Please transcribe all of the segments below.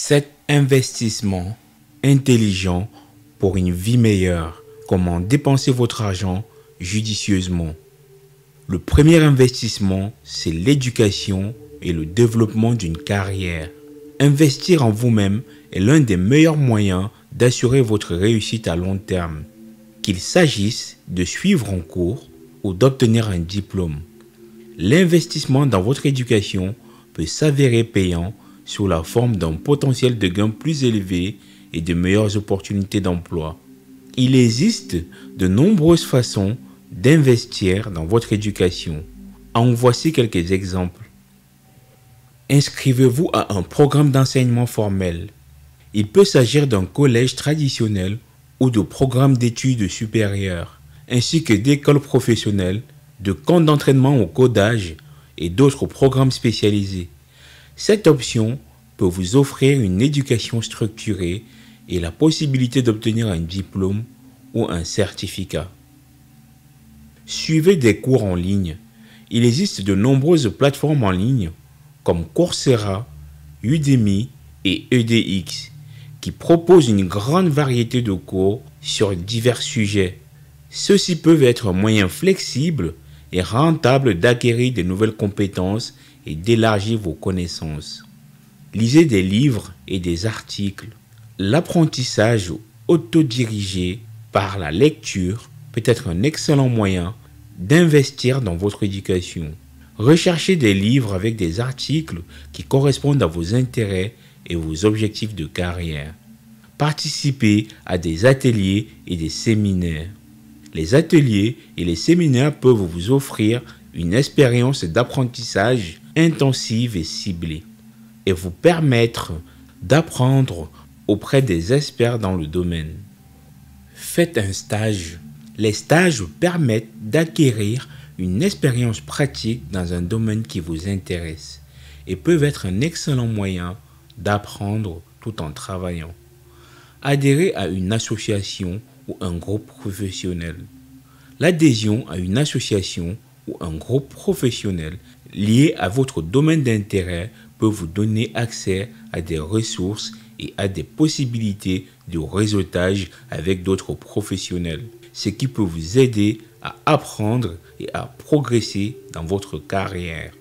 7 investissements intelligents pour une vie meilleure. Comment dépenser votre argent judicieusement. Le premier investissement, c'est l'éducation et le développement d'une carrière. Investir en vous-même est l'un des meilleurs moyens d'assurer votre réussite à long terme, qu'il s'agisse de suivre un cours ou d'obtenir un diplôme. L'investissement dans votre éducation peut s'avérer payant sous la forme d'un potentiel de gain plus élevé et de meilleures opportunités d'emploi. Il existe de nombreuses façons d'investir dans votre éducation. En voici quelques exemples. Inscrivez-vous à un programme d'enseignement formel. Il peut s'agir d'un collège traditionnel ou de programmes d'études supérieures, ainsi que d'écoles professionnelles, de camps d'entraînement au codage et d'autres programmes spécialisés. Cette option peut vous offrir une éducation structurée et la possibilité d'obtenir un diplôme ou un certificat. Suivez des cours en ligne. Il existe de nombreuses plateformes en ligne comme Coursera, Udemy et EDX qui proposent une grande variété de cours sur divers sujets. Ceux-ci peuvent être un moyen flexible et rentable d'acquérir de nouvelles compétences et d'élargir vos connaissances. Lisez des livres et des articles. L'apprentissage autodirigé par la lecture peut être un excellent moyen d'investir dans votre éducation. Recherchez des livres avec des articles qui correspondent à vos intérêts et vos objectifs de carrière. Participez à des ateliers et des séminaires. Les ateliers et les séminaires peuvent vous offrir une expérience d'apprentissage intensive et ciblée et vous permettre d'apprendre auprès des experts dans le domaine. Faites un stage. Les stages permettent d'acquérir une expérience pratique dans un domaine qui vous intéresse et peuvent être un excellent moyen d'apprendre tout en travaillant. Adhérez à une association ou un groupe professionnel. L'adhésion à une association ou un groupe professionnel lié à votre domaine d'intérêt peut vous donner accès à des ressources et à des possibilités de réseautage avec d'autres professionnels, ce qui peut vous aider à apprendre et à progresser dans votre carrière.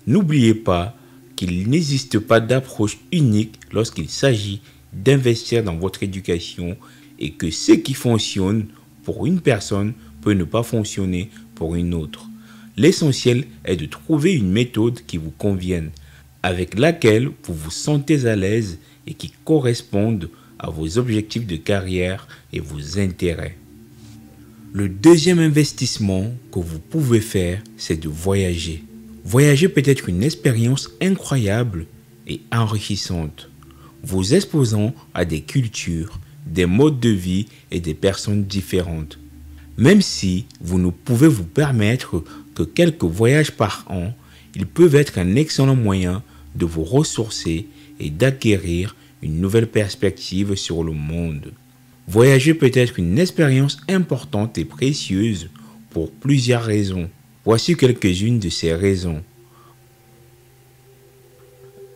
N'oubliez pas qu'il n'existe pas d'approche unique lorsqu'il s'agit d'investir dans votre éducation et que ce qui fonctionne pour une personne peut ne pas fonctionner pour une autre. L'essentiel est de trouver une méthode qui vous convienne, avec laquelle vous vous sentez à l'aise et qui corresponde à vos objectifs de carrière et vos intérêts. Le deuxième investissement que vous pouvez faire, c'est de voyager. Voyager peut être une expérience incroyable et enrichissante, vous exposant à des cultures, des modes de vie et des personnes différentes. Même si vous ne pouvez vous permettre que quelques voyages par an, ils peuvent être un excellent moyen de vous ressourcer et d'acquérir une nouvelle perspective sur le monde. Voyager peut être une expérience importante et précieuse pour plusieurs raisons. Voici quelques-unes de ces raisons.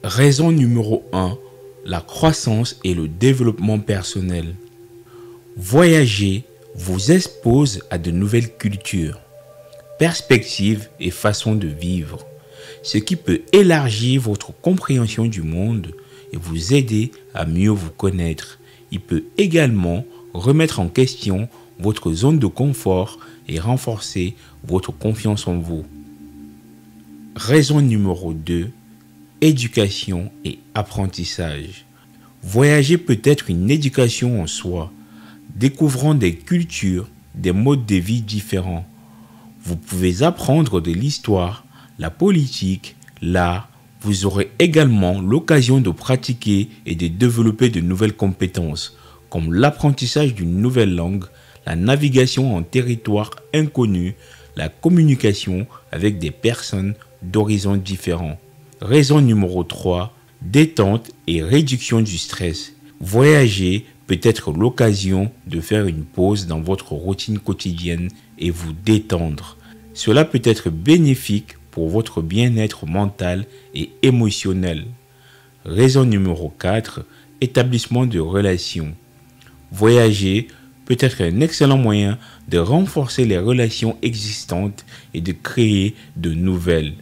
Raison numéro 1, la croissance et le développement personnel. Voyager vous expose à de nouvelles cultures, perspectives et façons de vivre, ce qui peut élargir votre compréhension du monde et vous aider à mieux vous connaître. Il peut également remettre en question votre zone de confort et renforcer votre confiance en vous. Raison numéro 2, éducation et apprentissage. Voyager peut être une éducation en soi, découvrant des cultures, des modes de vie différents. Vous pouvez apprendre de l'histoire, la politique, l'art. Vous aurez également l'occasion de pratiquer et de développer de nouvelles compétences, comme l'apprentissage d'une nouvelle langue, la navigation en territoire inconnu, la communication avec des personnes d'horizons différents. Raison numéro 3, détente et réduction du stress. Voyager peut être l'occasion de faire une pause dans votre routine quotidienne et vous détendre. Cela peut être bénéfique pour votre bien-être mental et émotionnel. Raison numéro 4, établissement de relations. Voyager peut être un excellent moyen de renforcer les relations existantes et de créer de nouvelles,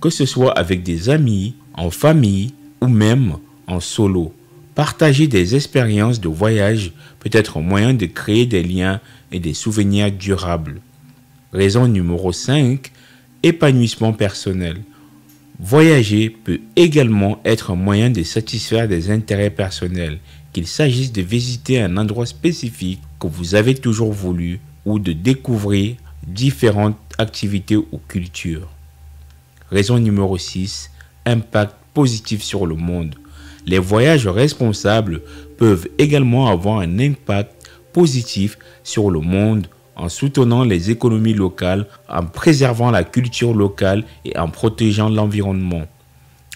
que ce soit avec des amis, en famille ou même en solo. Partager des expériences de voyage peut être un moyen de créer des liens et des souvenirs durables. Raison numéro 5, épanouissement personnel. Voyager peut également être un moyen de satisfaire des intérêts personnels, qu'il s'agisse de visiter un endroit spécifique que vous avez toujours voulu ou de découvrir différentes activités ou cultures. Raison numéro 6, impact positif sur le monde. Les voyages responsables peuvent également avoir un impact positif sur le monde en soutenant les économies locales, en préservant la culture locale et en protégeant l'environnement.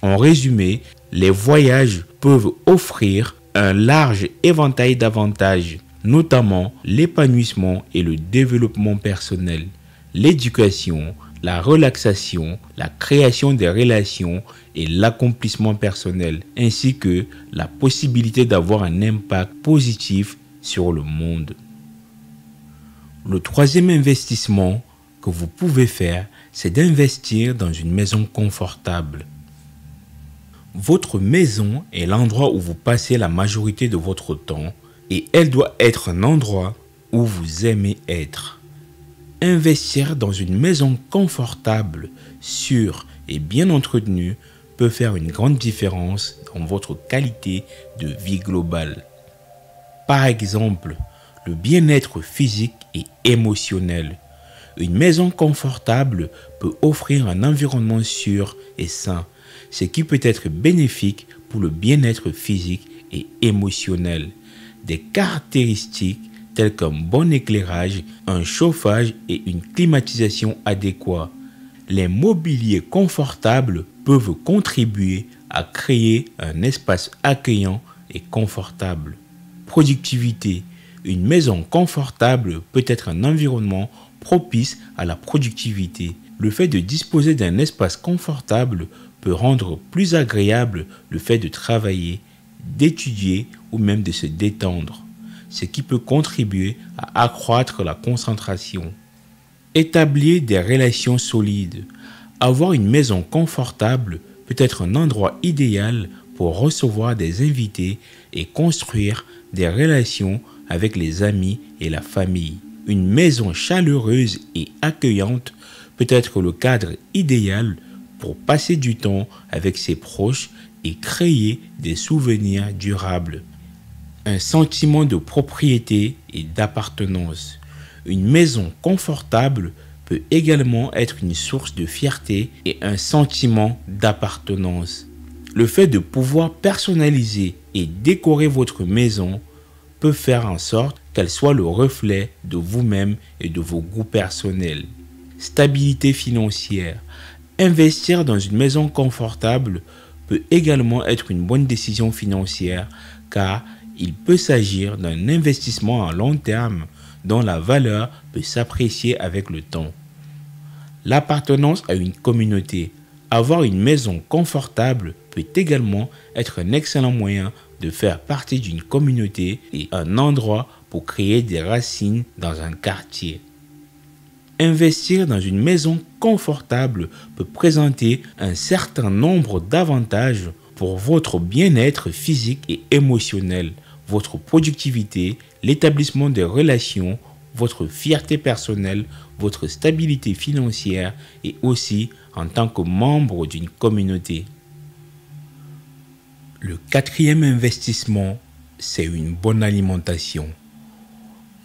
En résumé, les voyages peuvent offrir un large éventail d'avantages, notamment l'épanouissement et le développement personnel, l'éducation, la relaxation, la création des relations et l'accomplissement personnel, ainsi que la possibilité d'avoir un impact positif sur le monde. Le troisième investissement que vous pouvez faire, c'est d'investir dans une maison confortable. Votre maison est l'endroit où vous passez la majorité de votre temps et elle doit être un endroit où vous aimez être. Investir dans une maison confortable, sûre et bien entretenue peut faire une grande différence dans votre qualité de vie globale. Par exemple, le bien-être physique et émotionnel. Une maison confortable peut offrir un environnement sûr et sain, ce qui peut être bénéfique pour le bien-être physique et émotionnel. Des caractéristiques telles qu'un bon éclairage, un chauffage et une climatisation adéquats. Les mobiliers confortables peuvent contribuer à créer un espace accueillant et confortable. Productivité. Une maison confortable peut être un environnement propice à la productivité. Le fait de disposer d'un espace confortable peut rendre plus agréable le fait de travailler, d'étudier ou même de se détendre, ce qui peut contribuer à accroître la concentration. Établir des relations solides. Avoir une maison confortable peut être un endroit idéal pour recevoir des invités et construire des relations avec les amis et la famille. Une maison chaleureuse et accueillante peut être le cadre idéal pour passer du temps avec ses proches et créer des souvenirs durables. Un sentiment de propriété et d'appartenance. Une maison confortable peut également être une source de fierté et un sentiment d'appartenance. Le fait de pouvoir personnaliser et décorer votre maison peut faire en sorte qu'elle soit le reflet de vous-même et de vos goûts personnels. Stabilité financière. Investir dans une maison confortable peut également être une bonne décision financière car il peut s'agir d'un investissement à long terme dont la valeur peut s'apprécier avec le temps. L'appartenance à une communauté. Avoir une maison confortable peut également être un excellent moyen de faire partie d'une communauté et un endroit pour créer des racines dans un quartier. Investir dans une maison confortable peut présenter un certain nombre d'avantages pour votre bien-être physique et émotionnel, votre productivité, l'établissement des relations, votre fierté personnelle, votre stabilité financière et aussi en tant que membre d'une communauté. Le quatrième investissement, c'est une bonne alimentation.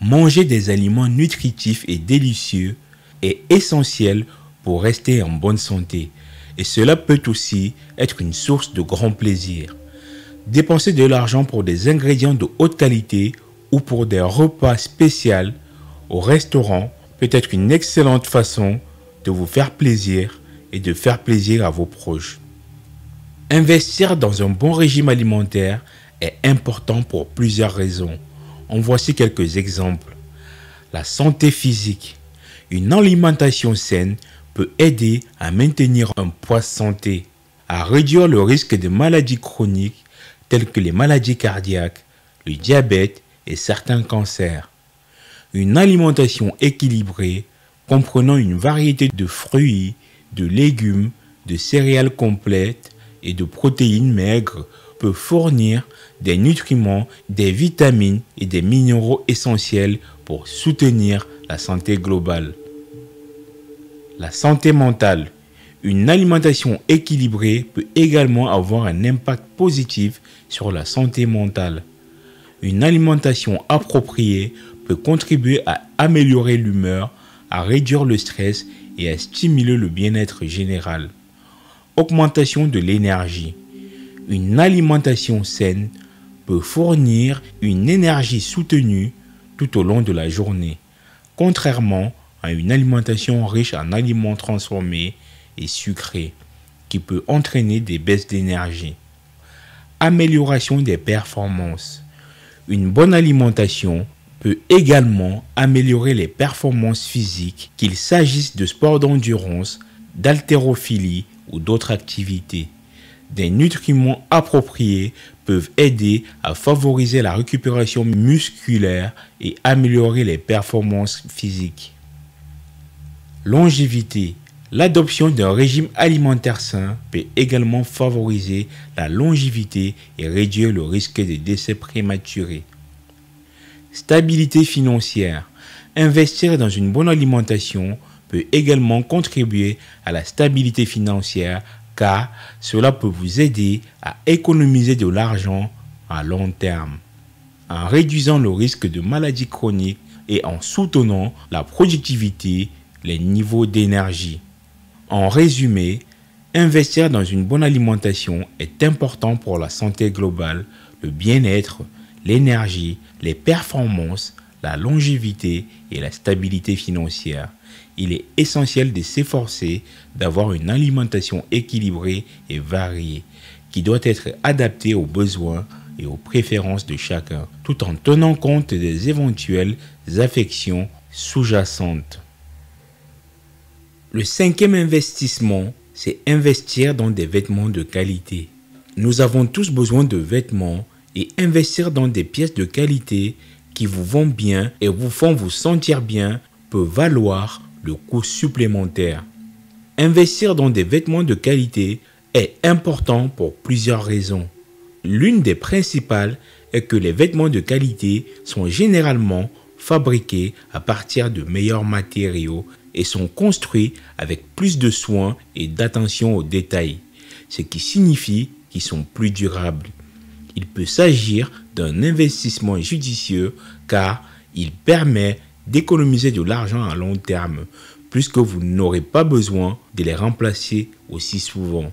Manger des aliments nutritifs et délicieux est essentiel pour rester en bonne santé et cela peut aussi être une source de grand plaisir. Dépenser de l'argent pour des ingrédients de haute qualité ou pour des repas spéciaux au restaurant peut être une excellente façon de vous faire plaisir et de faire plaisir à vos proches. Investir dans un bon régime alimentaire est important pour plusieurs raisons. En voici quelques exemples. La santé physique. Une alimentation saine peut aider à maintenir un poids santé. à réduire le risque de maladies chroniques telles que les maladies cardiaques, le diabète et certains cancers. Une alimentation équilibrée comprenant une variété de fruits, de légumes, de céréales complètes et de protéines maigres peut fournir des nutriments, des vitamines et des minéraux essentiels pour soutenir la santé globale. La santé mentale. Une alimentation équilibrée peut également avoir un impact positif sur la santé mentale. Une alimentation appropriée peut contribuer à améliorer l'humeur, à réduire le stress et à stimuler le bien-être général. Augmentation de l'énergie. Une alimentation saine peut fournir une énergie soutenue tout au long de la journée, contrairement à une alimentation riche en aliments transformés et sucrés, qui peut entraîner des baisses d'énergie. Amélioration des performances. Une bonne alimentation peut également améliorer les performances physiques, qu'il s'agisse de sport d'endurance, d'haltérophilie ou d'autres activités. Des nutriments appropriés peuvent aider à favoriser la récupération musculaire et améliorer les performances physiques. Longévité. L'adoption d'un régime alimentaire sain peut également favoriser la longévité et réduire le risque de décès prématurés. Stabilité financière. Investir dans une bonne alimentation peut également contribuer à la stabilité financière car cela peut vous aider à économiser de l'argent à long terme, en réduisant le risque de maladies chroniques et en soutenant la productivité, les niveaux d'énergie. En résumé, investir dans une bonne alimentation est important pour la santé globale, le bien-être, l'énergie, les performances, la longévité et la stabilité financière. Il est essentiel de s'efforcer d'avoir une alimentation équilibrée et variée, qui doit être adaptée aux besoins et aux préférences de chacun, tout en tenant compte des éventuelles affections sous-jacentes. Le cinquième investissement, c'est investir dans des vêtements de qualité. Nous avons tous besoin de vêtements et investir dans des pièces de qualité qui vous vont bien et vous font vous sentir bien peut valoir le coût supplémentaire. Investir dans des vêtements de qualité est important pour plusieurs raisons. L'une des principales est que les vêtements de qualité sont généralement fabriqués à partir de meilleurs matériaux et sont construits avec plus de soin et d'attention aux détails, ce qui signifie qu'ils sont plus durables. Il peut s'agir d'un investissement judicieux car il permet d'économiser de l'argent à long terme puisque vous n'aurez pas besoin de les remplacer aussi souvent.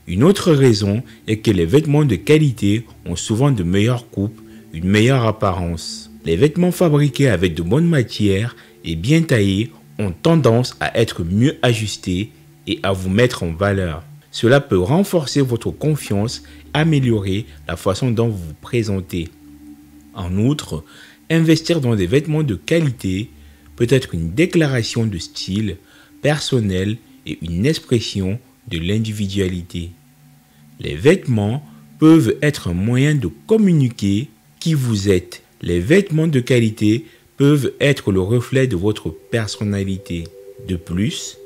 Une autre raison est que les vêtements de qualité ont souvent de meilleures coupes, une meilleure apparence. Les vêtements fabriqués avec de bonnes matières et bien taillés ont tendance à être mieux ajustés et à vous mettre en valeur. Cela peut renforcer votre confiance, améliorer la façon dont vous vous présentez. En outre, investir dans des vêtements de qualité peut être une déclaration de style personnel et une expression de l'individualité. Les vêtements peuvent être un moyen de communiquer qui vous êtes. Les vêtements de qualité peuvent être le reflet de votre personnalité. De plus,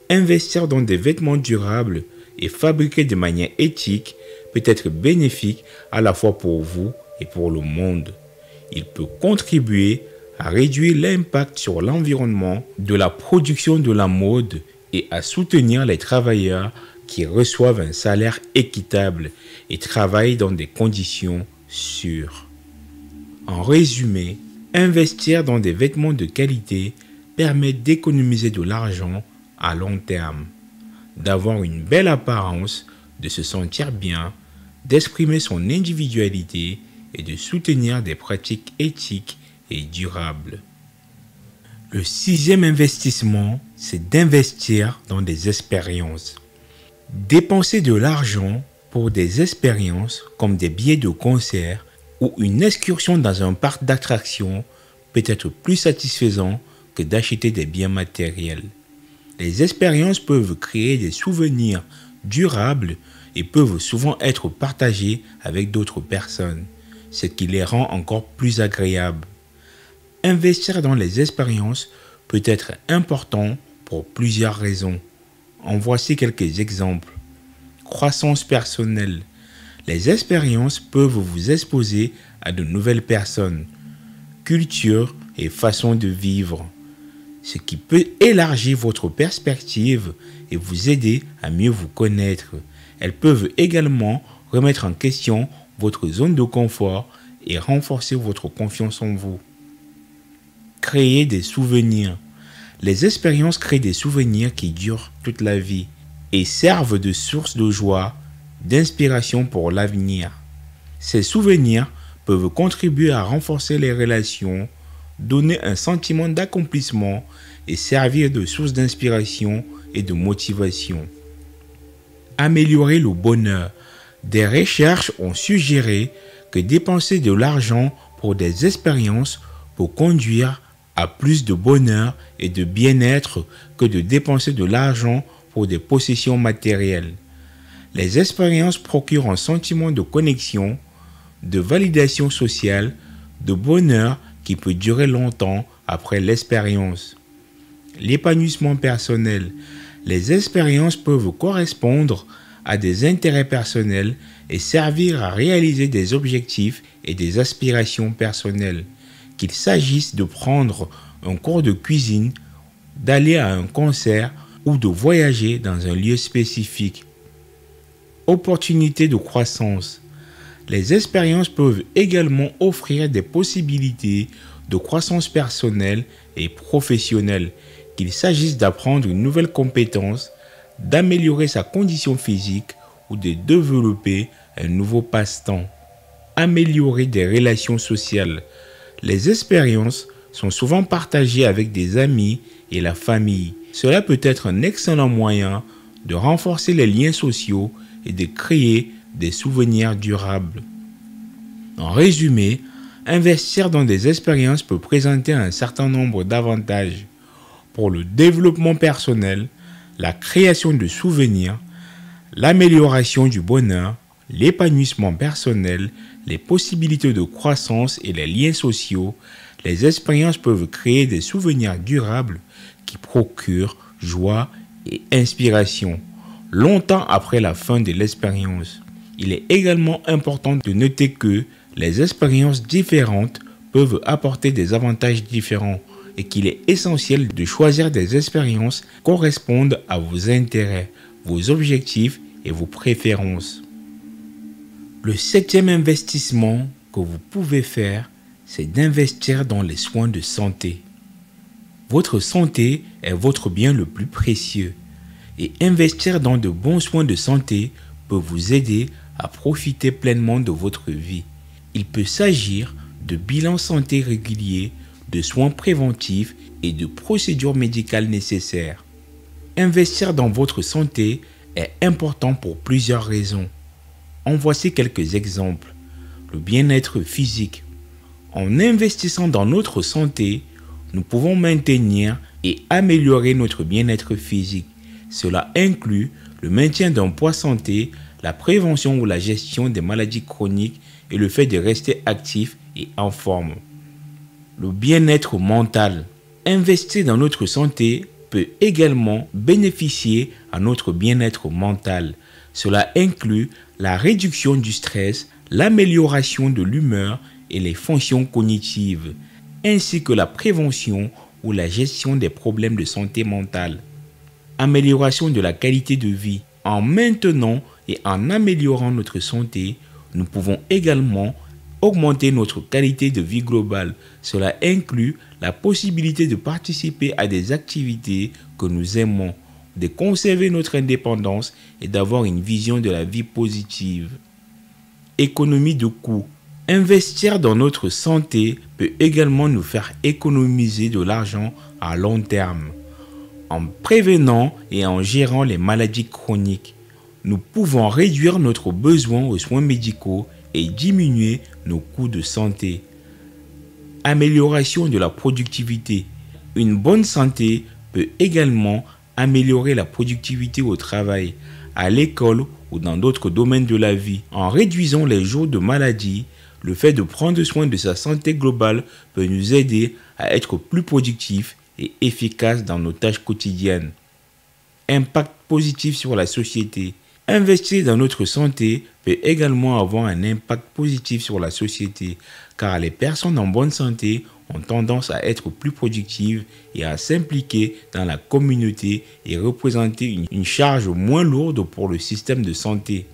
investir dans des vêtements durables et fabriqués de manière éthique peut être bénéfique à la fois pour vous et pour le monde. Il peut contribuer à réduire l'impact sur l'environnement de la production de la mode et à soutenir les travailleurs qui reçoivent un salaire équitable et travaillent dans des conditions sûres. En résumé, investir dans des vêtements de qualité permet d'économiser de l'argent à long terme, d'avoir une belle apparence, de se sentir bien, d'exprimer son individualité et de soutenir des pratiques éthiques et durables. Le sixième investissement, c'est d'investir dans des expériences. Dépenser de l'argent pour des expériences comme des billets de concert ou une excursion dans un parc d'attractions peut être plus satisfaisant que d'acheter des biens matériels. Les expériences peuvent créer des souvenirs durables et peuvent souvent être partagés avec d'autres personnes, ce qui les rend encore plus agréables. Investir dans les expériences peut être important pour plusieurs raisons. En voici quelques exemples. Croissance personnelle. Les expériences peuvent vous exposer à de nouvelles personnes, cultures et façons de vivre, ce qui peut élargir votre perspective et vous aider à mieux vous connaître. Elles peuvent également remettre en question votre zone de confort et renforcer votre confiance en vous. Créer des souvenirs. Les expériences créent des souvenirs qui durent toute la vie et servent de source de joie, d'inspiration pour l'avenir. Ces souvenirs peuvent contribuer à renforcer les relations, donner un sentiment d'accomplissement et servir de source d'inspiration et de motivation. Améliorer le bonheur. Des recherches ont suggéré que dépenser de l'argent pour des expériences peut conduire à plus de bonheur et de bien-être que de dépenser de l'argent pour des possessions matérielles. Les expériences procurent un sentiment de connexion, de validation sociale, de bonheur qui peut durer longtemps après l'expérience. L'épanouissement personnel. Les expériences peuvent correspondre à des intérêts personnels et servir à réaliser des objectifs et des aspirations personnelles. Qu'il s'agisse de prendre un cours de cuisine, d'aller à un concert ou de voyager dans un lieu spécifique. Opportunités de croissance. Les expériences peuvent également offrir des possibilités de croissance personnelle et professionnelle, qu'il s'agisse d'apprendre une nouvelle compétence, d'améliorer sa condition physique ou de développer un nouveau passe-temps. Améliorer des relations sociales. Les expériences sont souvent partagées avec des amis et la famille. Cela peut être un excellent moyen de renforcer les liens sociaux et de créer des souvenirs durables. En résumé, investir dans des expériences peut présenter un certain nombre d'avantages pour le développement personnel, la création de souvenirs, l'amélioration du bonheur, l'épanouissement personnel, les possibilités de croissance et les liens sociaux. Les expériences peuvent créer des souvenirs durables qui procurent joie et inspiration longtemps après la fin de l'expérience. Il est également important de noter que les expériences différentes peuvent apporter des avantages différents et qu'il est essentiel de choisir des expériences qui correspondent à vos intérêts, vos objectifs et vos préférences. Le 7e investissement que vous pouvez faire, c'est d'investir dans les soins de santé. Votre santé est votre bien le plus précieux et investir dans de bons soins de santé peut vous aider à profiter pleinement de votre vie. Il peut s'agir de bilans santé réguliers, de soins préventifs et de procédures médicales nécessaires. Investir dans votre santé est important pour plusieurs raisons. En voici quelques exemples. Le bien-être physique. En investissant dans notre santé, nous pouvons maintenir et améliorer notre bien-être physique. Cela inclut le maintien d'un poids santé, la prévention ou la gestion des maladies chroniques et le fait de rester actif et en forme. Le bien-être mental. Investir dans notre santé peut également bénéficier à notre bien-être mental. Cela inclut la réduction du stress, l'amélioration de l'humeur et les fonctions cognitives, ainsi que la prévention ou la gestion des problèmes de santé mentale. Amélioration de la qualité de vie. En maintenant et en améliorant notre santé, nous pouvons également augmenter notre qualité de vie globale. Cela inclut la possibilité de participer à des activités que nous aimons, de conserver notre indépendance et d'avoir une vision de la vie positive. Économie de coûts. Investir dans notre santé peut également nous faire économiser de l'argent à long terme. En prévenant et en gérant les maladies chroniques, nous pouvons réduire notre besoin aux soins médicaux et diminuer nos coûts de santé. Amélioration de la productivité. Une bonne santé peut également améliorer la productivité au travail. à l'école ou dans d'autres domaines de la vie. En réduisant les jours de maladie, le fait de prendre soin de sa santé globale peut nous aider à être plus productifs et efficaces dans nos tâches quotidiennes. Impact positif sur la société. Investir dans notre santé peut également avoir un impact positif sur la société, car les personnes en bonne santé ont tendance à être plus productives et à s'impliquer dans la communauté et représenter une charge moins lourde pour le système de santé.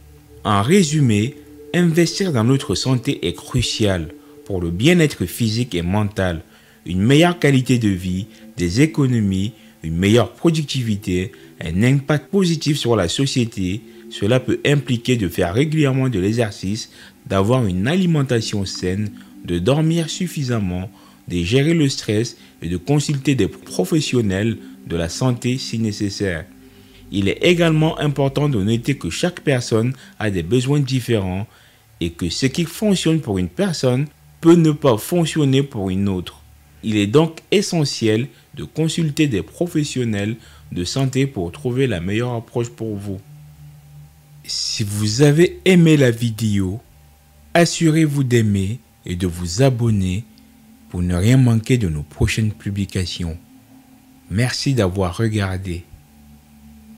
En résumé, investir dans notre santé est crucial pour le bien-être physique et mental, une meilleure qualité de vie, des économies, une meilleure productivité, un impact positif sur la société. Cela peut impliquer de faire régulièrement de l'exercice, d'avoir une alimentation saine, de dormir suffisamment, de gérer le stress et de consulter des professionnels de la santé si nécessaire. Il est également important de noter que chaque personne a des besoins différents et que ce qui fonctionne pour une personne peut ne pas fonctionner pour une autre. Il est donc essentiel de consulter des professionnels de santé pour trouver la meilleure approche pour vous. Si vous avez aimé la vidéo, assurez-vous d'aimer et de vous abonner pour ne rien manquer de nos prochaines publications. Merci d'avoir regardé.